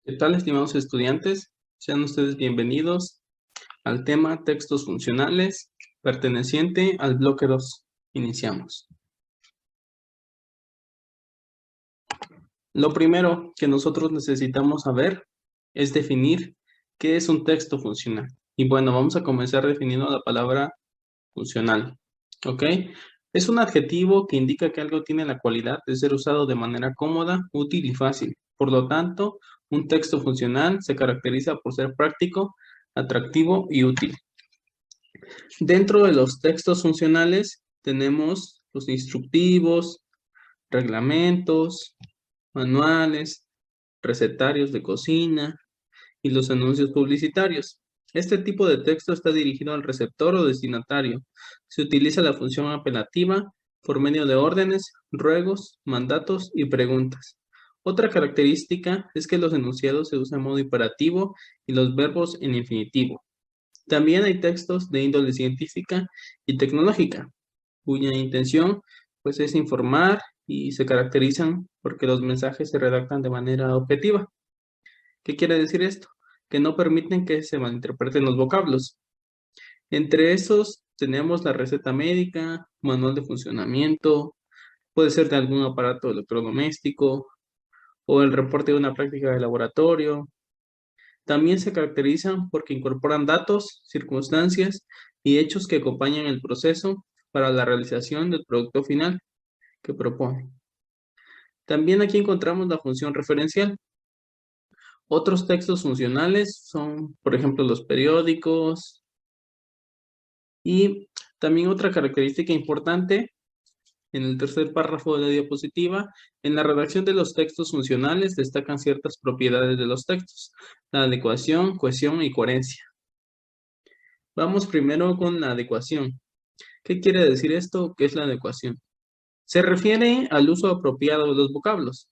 ¿Qué tal, estimados estudiantes? Sean ustedes bienvenidos al tema textos funcionales perteneciente al bloque 2. Iniciamos. Lo primero que nosotros necesitamos saber es definir qué es un texto funcional. Y bueno, vamos a comenzar definiendo la palabra funcional. ¿Ok? Es un adjetivo que indica que algo tiene la cualidad de ser usado de manera cómoda, útil y fácil. Por lo tanto, un texto funcional se caracteriza por ser práctico, atractivo y útil. Dentro de los textos funcionales tenemos los instructivos, reglamentos, manuales, recetarios de cocina y los anuncios publicitarios. Este tipo de texto está dirigido al receptor o destinatario. Se utiliza la función apelativa por medio de órdenes, ruegos, mandatos y preguntas. Otra característica es que los enunciados se usan en modo imperativo y los verbos en infinitivo. También hay textos de índole científica y tecnológica, cuya intención pues, es informar y se caracterizan porque los mensajes se redactan de manera objetiva. ¿Qué quiere decir esto? Que no permiten que se malinterpreten los vocablos. Entre esos tenemos la receta médica, manual de funcionamiento, puede ser de algún aparato electrodoméstico o el reporte de una práctica de laboratorio. También se caracterizan porque incorporan datos, circunstancias y hechos que acompañan el proceso para la realización del producto final que propone. También aquí encontramos la función referencial. Otros textos funcionales son, por ejemplo, los periódicos. Y también otra característica importante en el tercer párrafo de la diapositiva, en la redacción de los textos funcionales destacan ciertas propiedades de los textos, la adecuación, cohesión y coherencia. Vamos primero con la adecuación. ¿Qué quiere decir esto? ¿Qué es la adecuación? Se refiere al uso apropiado de los vocablos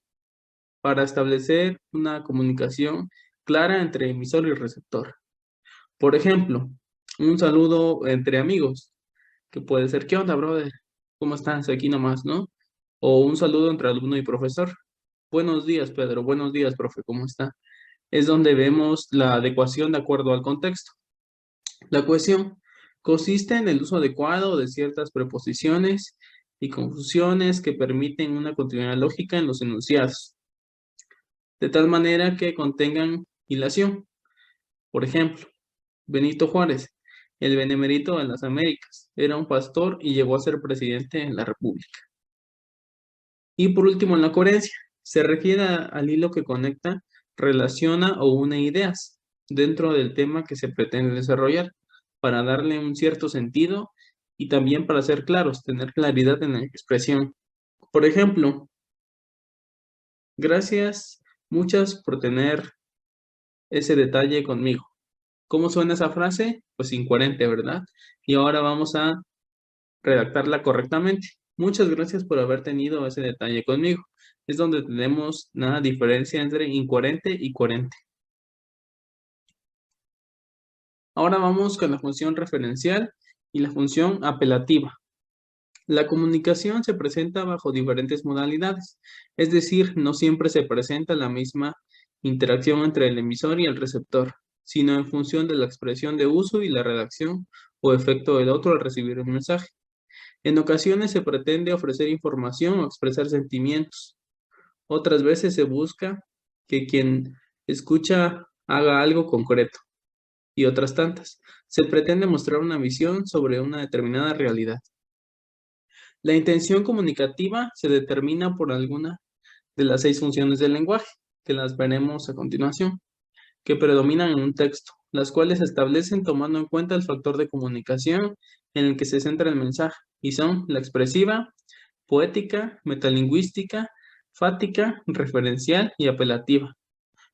para establecer una comunicación clara entre emisor y receptor. Por ejemplo, un saludo entre amigos, que puede ser, ¿qué onda, brother? ¿Cómo estás? Aquí nomás, ¿no? O un saludo entre alumno y profesor. Buenos días, Pedro. Buenos días, profe. ¿Cómo está? Es donde vemos la adecuación de acuerdo al contexto. La cohesión consiste en el uso adecuado de ciertas preposiciones y confusiones que permiten una continuidad lógica en los enunciados, de tal manera que contengan hilación. Por ejemplo, Benito Juárez, el benemérito de las Américas, era un pastor y llegó a ser presidente de la República. Y por último, en la coherencia, se refiere al hilo que conecta, relaciona o une ideas dentro del tema que se pretende desarrollar, para darle un cierto sentido y también para ser claros, tener claridad en la expresión. Por ejemplo, gracias muchas por tener ese detalle conmigo. ¿Cómo suena esa frase? Pues incoherente, ¿verdad? Y ahora vamos a redactarla correctamente. Muchas gracias por haber tenido ese detalle conmigo. Es donde tenemos una diferencia entre incoherente y coherente. Ahora vamos con la función referencial y la función apelativa. La comunicación se presenta bajo diferentes modalidades, es decir, no siempre se presenta la misma interacción entre el emisor y el receptor, sino en función de la expresión de uso y la redacción o efecto del otro al recibir el mensaje. En ocasiones se pretende ofrecer información o expresar sentimientos. Otras veces se busca que quien escucha haga algo concreto. Y otras tantas, se pretende mostrar una visión sobre una determinada realidad. La intención comunicativa se determina por alguna de las 6 funciones del lenguaje, que las veremos a continuación, que predominan en un texto, las cuales se establecen tomando en cuenta el factor de comunicación en el que se centra el mensaje, y son la expresiva, poética, metalingüística, fática, referencial y apelativa.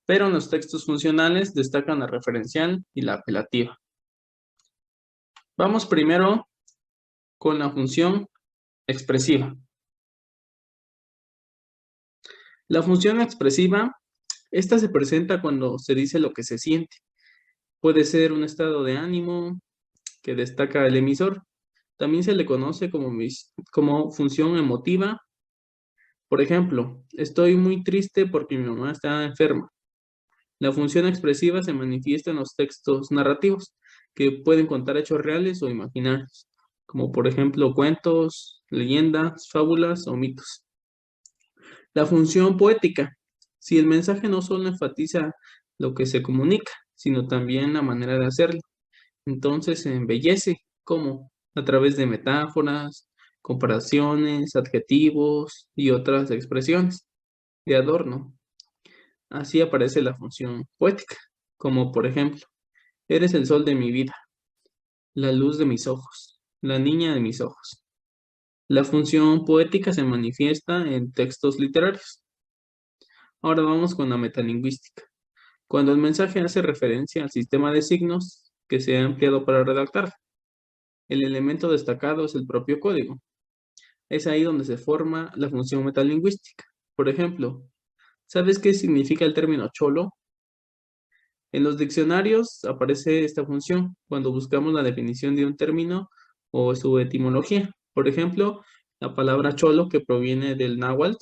Pero en los textos funcionales destacan la referencial y la apelativa. Vamos primero con la función expresiva. La función expresiva, esta se presenta cuando se dice lo que se siente. Puede ser un estado de ánimo que destaca el emisor. También se le conoce como función emotiva. Por ejemplo, estoy muy triste porque mi mamá está enferma. La función expresiva se manifiesta en los textos narrativos, que pueden contar hechos reales o imaginarios, como por ejemplo cuentos, leyendas, fábulas o mitos. La función poética. Si el mensaje no solo enfatiza lo que se comunica, sino también la manera de hacerlo, entonces se embellece, como a través de metáforas, comparaciones, adjetivos y otras expresiones de adorno. Así aparece la función poética, como por ejemplo, eres el sol de mi vida, la luz de mis ojos, la niña de mis ojos. La función poética se manifiesta en textos literarios. Ahora vamos con la metalingüística. Cuando el mensaje hace referencia al sistema de signos que se ha empleado para redactar, el elemento destacado es el propio código. Es ahí donde se forma la función metalingüística. Por ejemplo, ¿sabes qué significa el término cholo? En los diccionarios aparece esta función cuando buscamos la definición de un término o su etimología. Por ejemplo, la palabra cholo que proviene del náhuatl,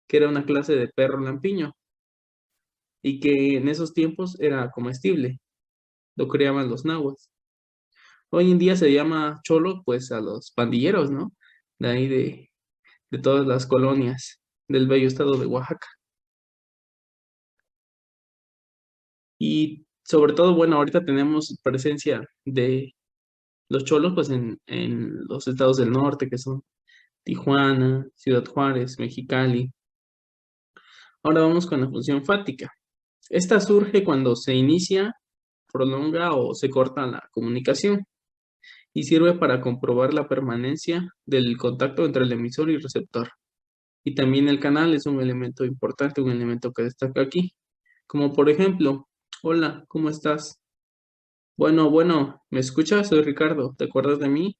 que era una clase de perro lampiño y que en esos tiempos era comestible, lo creaban los náhuatl. Hoy en día se llama cholo pues a los pandilleros, ¿no? De ahí de todas las colonias del bello estado de Oaxaca. Y sobre todo, bueno, ahorita tenemos presencia de los cholos pues en los estados del norte, que son Tijuana, Ciudad Juárez, Mexicali. Ahora vamos con la función fática. Esta surge cuando se inicia, prolonga o se corta la comunicación y sirve para comprobar la permanencia del contacto entre el emisor y receptor. Y también el canal es un elemento importante, un elemento que destaca aquí. Como por ejemplo, hola, ¿cómo estás? Bueno, ¿me escuchas? Soy Ricardo, ¿te acuerdas de mí?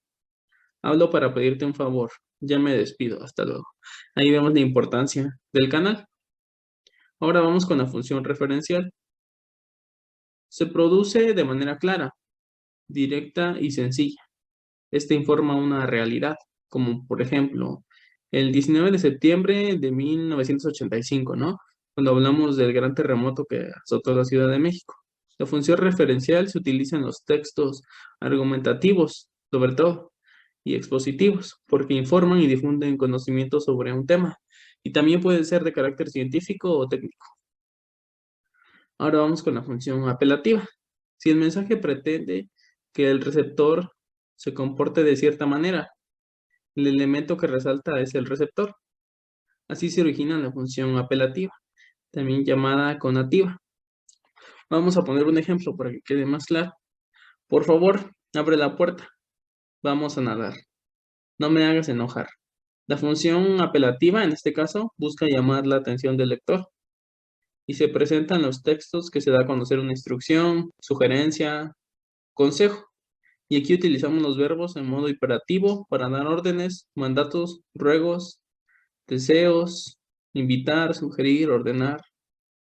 Hablo para pedirte un favor. Ya me despido, hasta luego. Ahí vemos la importancia del canal. Ahora vamos con la función referencial. Se produce de manera clara, directa y sencilla. Este informa una realidad, como por ejemplo, el 19 de septiembre de 1985, ¿no? Cuando hablamos del gran terremoto que azotó la Ciudad de México. La función referencial se utiliza en los textos argumentativos, sobre todo, y expositivos, porque informan y difunden conocimientos sobre un tema, y también puede ser de carácter científico o técnico. Ahora vamos con la función apelativa. Si el mensaje pretende que el receptor se comporte de cierta manera, el elemento que resalta es el receptor. Así se origina la función apelativa, también llamada conativa. Vamos a poner un ejemplo para que quede más claro. Por favor, abre la puerta. Vamos a nadar. No me hagas enojar. La función apelativa, en este caso, busca llamar la atención del lector y se presenta en los textos que se da a conocer una instrucción, sugerencia, consejo. Y aquí utilizamos los verbos en modo imperativo para dar órdenes, mandatos, ruegos, deseos, invitar, sugerir, ordenar,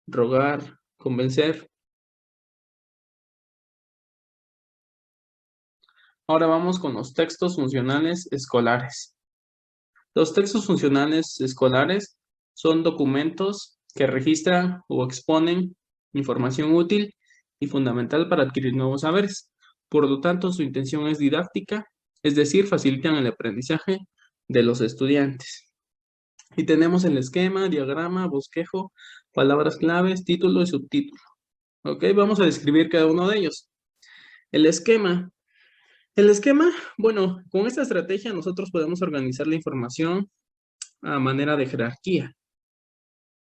rogar, convencer. Ahora vamos con los textos funcionales escolares. Los textos funcionales escolares son documentos que registran o exponen información útil y fundamental para adquirir nuevos saberes. Por lo tanto, su intención es didáctica, es decir, facilitan el aprendizaje de los estudiantes. Y tenemos el esquema, diagrama, bosquejo, palabras claves, título y subtítulo. Ok, vamos a describir cada uno de ellos. El esquema. El esquema, bueno, con esta estrategia nosotros podemos organizar la información a manera de jerarquía.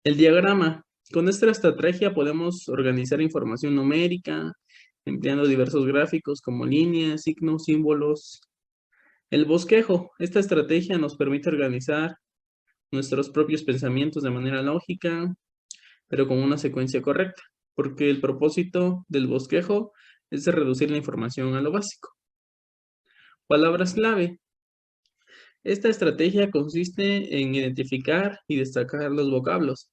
El diagrama. Con esta estrategia podemos organizar información numérica, empleando diversos gráficos como líneas, signos, símbolos. El bosquejo. Esta estrategia nos permite organizar nuestros propios pensamientos de manera lógica, pero con una secuencia correcta, porque el propósito del bosquejo es de reducir la información a lo básico. Palabras clave. Esta estrategia consiste en identificar y destacar los vocablos,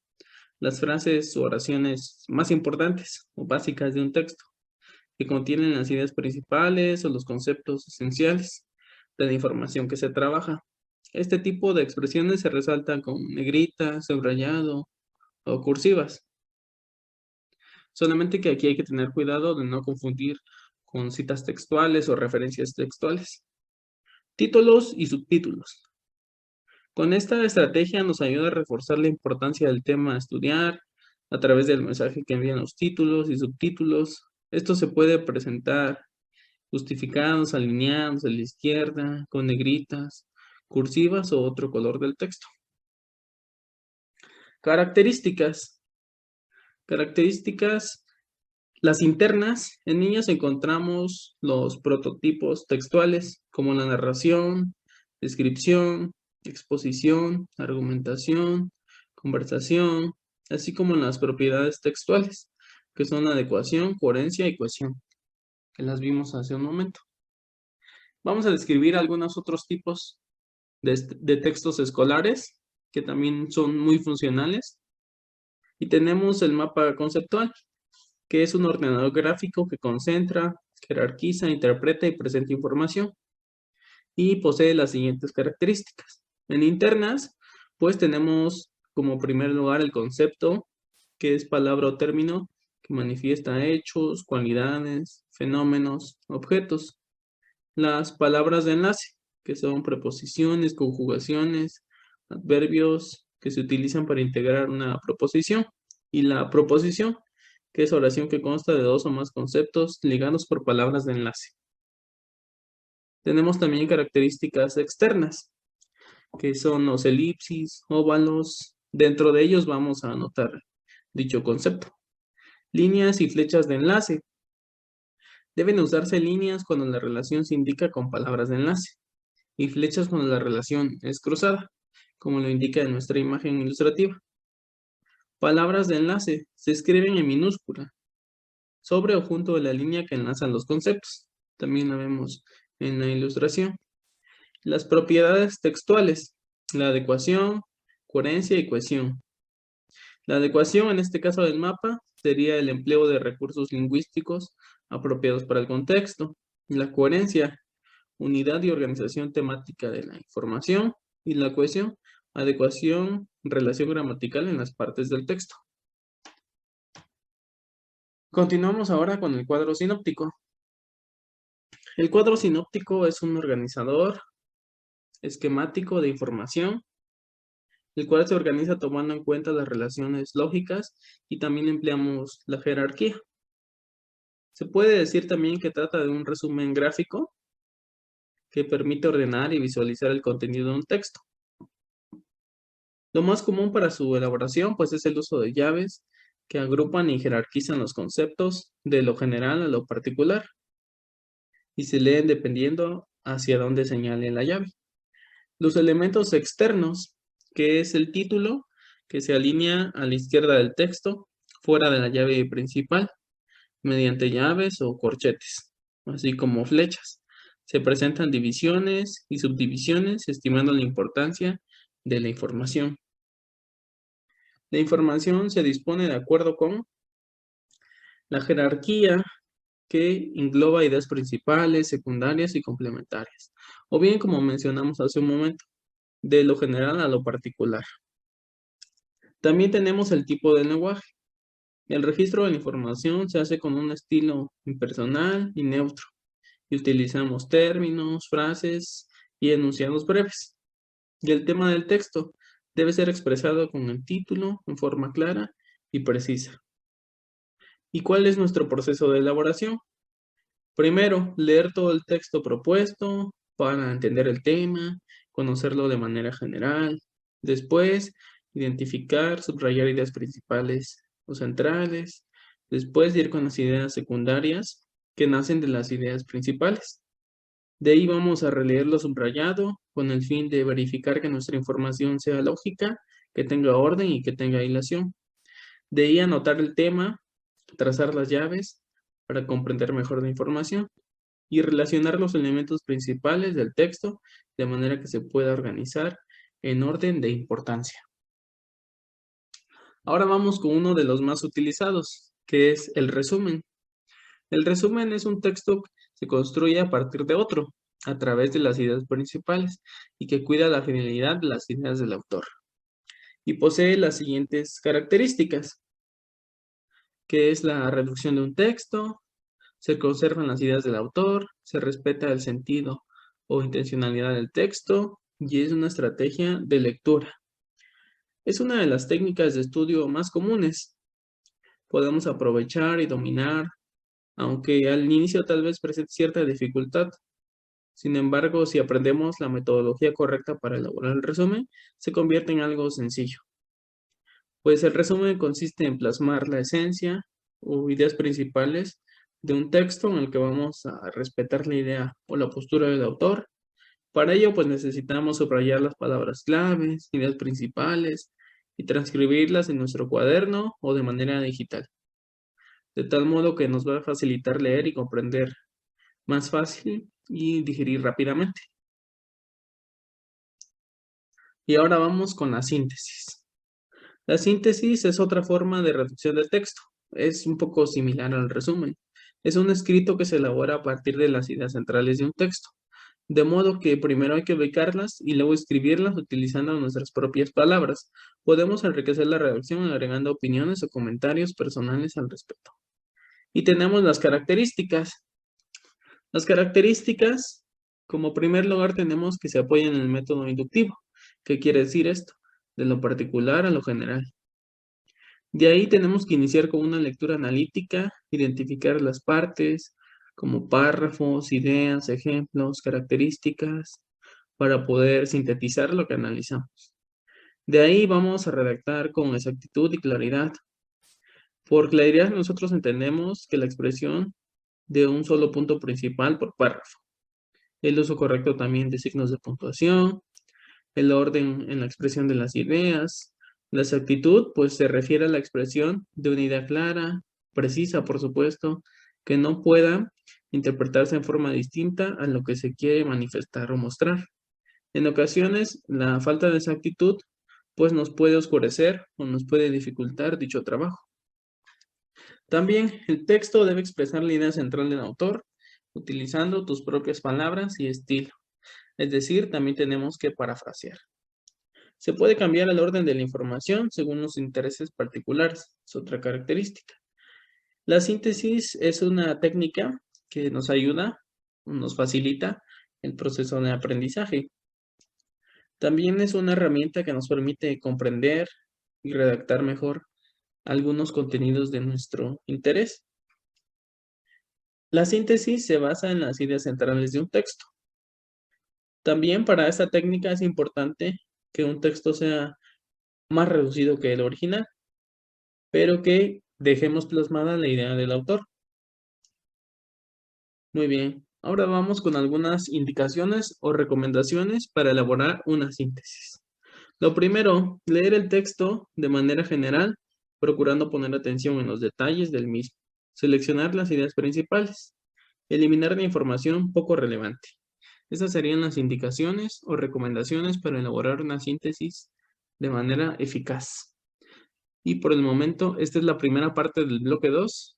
las frases o oraciones más importantes o básicas de un texto, que contienen las ideas principales o los conceptos esenciales de la información que se trabaja. Este tipo de expresiones se resaltan con negrita, subrayado o cursivas. Solamente que aquí hay que tener cuidado de no confundir con citas textuales o referencias textuales. Títulos y subtítulos. Con esta estrategia nos ayuda a reforzar la importancia del tema a estudiar a través del mensaje que envían los títulos y subtítulos. Esto se puede presentar justificados, alineados a la izquierda, con negritas, cursivas o otro color del texto. Características. Características. Las internas, en ellas encontramos los prototipos textuales como la narración, descripción, exposición, argumentación, conversación, así como las propiedades textuales, que son la adecuación, coherencia y cohesión, que las vimos hace un momento. Vamos a describir algunos otros tipos de textos escolares que también son muy funcionales. Y tenemos el mapa conceptual, que es un ordenador gráfico que concentra, jerarquiza, interpreta y presenta información. Y posee las siguientes características. En internas, pues tenemos como primer lugar el concepto, que es palabra o término que manifiesta hechos, cualidades, fenómenos, objetos. Las palabras de enlace, que son preposiciones, conjugaciones, adverbios que se utilizan para integrar una proposición. Y la proposición, que es oración que consta de dos o más conceptos ligados por palabras de enlace. Tenemos también características externas, que son los elipsis, óvalos. Dentro de ellos vamos a anotar dicho concepto. Líneas y flechas de enlace. Deben usarse líneas cuando la relación se indica con palabras de enlace y flechas cuando la relación es cruzada, como lo indica en nuestra imagen ilustrativa. Palabras de enlace se escriben en minúscula, sobre o junto de la línea que enlazan los conceptos. También la vemos en la ilustración. Las propiedades textuales, la adecuación, coherencia y cohesión. La adecuación, en este caso del mapa, sería el empleo de recursos lingüísticos apropiados para el contexto. La coherencia, unidad y organización temática de la información. Y la cohesión, adecuación, relación gramatical en las partes del texto. Continuamos ahora con el cuadro sinóptico. El cuadro sinóptico es un organizador esquemático de información, el cual se organiza tomando en cuenta las relaciones lógicas y también empleamos la jerarquía. Se puede decir también que trata de un resumen gráfico que permite ordenar y visualizar el contenido de un texto. Lo más común para su elaboración pues es el uso de llaves que agrupan y jerarquizan los conceptos de lo general a lo particular y se leen dependiendo hacia dónde señale la llave. Los elementos externos, que es el título, que se alinea a la izquierda del texto, fuera de la llave principal, mediante llaves o corchetes, así como flechas. Se presentan divisiones y subdivisiones, estimando la importancia de la información. La información se dispone de acuerdo con la jerarquía, que engloba ideas principales, secundarias y complementarias. O bien, como mencionamos hace un momento, de lo general a lo particular. También tenemos el tipo de lenguaje. El registro de la información se hace con un estilo impersonal y neutro, y utilizamos términos, frases y enunciados breves. Y el tema del texto debe ser expresado con el título en forma clara y precisa. ¿Y cuál es nuestro proceso de elaboración? Primero, leer todo el texto propuesto para entender el tema, conocerlo de manera general. Después, identificar, subrayar ideas principales o centrales. Después, ir con las ideas secundarias que nacen de las ideas principales. De ahí vamos a releer lo subrayado con el fin de verificar que nuestra información sea lógica, que tenga orden y que tenga hilación. De ahí anotar el tema, trazar las llaves para comprender mejor la información y relacionar los elementos principales del texto de manera que se pueda organizar en orden de importancia. Ahora vamos con uno de los más utilizados, que es el resumen. El resumen es un texto que se construye a partir de otro, a través de las ideas principales, y que cuida la fidelidad de las ideas del autor. Y posee las siguientes características. que es la reducción de un texto, se conservan las ideas del autor, se respeta el sentido o intencionalidad del texto y es una estrategia de lectura. Es una de las técnicas de estudio más comunes. Podemos aprovechar y dominar, aunque al inicio tal vez presente cierta dificultad. Sin embargo, si aprendemos la metodología correcta para elaborar el resumen, se convierte en algo sencillo. Pues el resumen consiste en plasmar la esencia o ideas principales de un texto en el que vamos a respetar la idea o la postura del autor. Para ello, pues necesitamos subrayar las palabras claves, ideas principales y transcribirlas en nuestro cuaderno o de manera digital, de tal modo que nos va a facilitar leer y comprender más fácil y digerir rápidamente. Y ahora vamos con la síntesis. La síntesis es otra forma de reducción del texto. Es un poco similar al resumen. Es un escrito que se elabora a partir de las ideas centrales de un texto. De modo que primero hay que ubicarlas y luego escribirlas utilizando nuestras propias palabras. Podemos enriquecer la redacción agregando opiniones o comentarios personales al respecto. Y tenemos las características. Las características, como primer lugar, tenemos que se apoyan en el método inductivo. ¿Qué quiere decir esto? De lo particular a lo general. De ahí tenemos que iniciar con una lectura analítica, identificar las partes, como párrafos, ideas, ejemplos, características, para poder sintetizar lo que analizamos. De ahí vamos a redactar con exactitud y claridad. Por claridad nosotros entendemos que la expresión de un solo punto principal por párrafo, el uso correcto también de signos de puntuación, el orden en la expresión de las ideas. La exactitud, pues se refiere a la expresión de una idea clara, precisa, por supuesto, que no pueda interpretarse en forma distinta a lo que se quiere manifestar o mostrar. En ocasiones, la falta de exactitud, pues nos puede oscurecer o nos puede dificultar dicho trabajo. También el texto debe expresar la idea central del autor, utilizando tus propias palabras y estilo. Es decir, también tenemos que parafrasear. Se puede cambiar el orden de la información según los intereses particulares, es otra característica. La síntesis es una técnica que nos ayuda, nos facilita el proceso de aprendizaje. También es una herramienta que nos permite comprender y redactar mejor algunos contenidos de nuestro interés. La síntesis se basa en las ideas centrales de un texto. También para esta técnica es importante que un texto sea más reducido que el original, pero que dejemos plasmada la idea del autor. Muy bien, ahora vamos con algunas indicaciones o recomendaciones para elaborar una síntesis. Lo primero, leer el texto de manera general, procurando poner atención en los detalles del mismo. Seleccionar las ideas principales. Eliminar la información poco relevante. Estas serían las indicaciones o recomendaciones para elaborar una síntesis de manera eficaz. Y por el momento, esta es la primera parte del bloque 2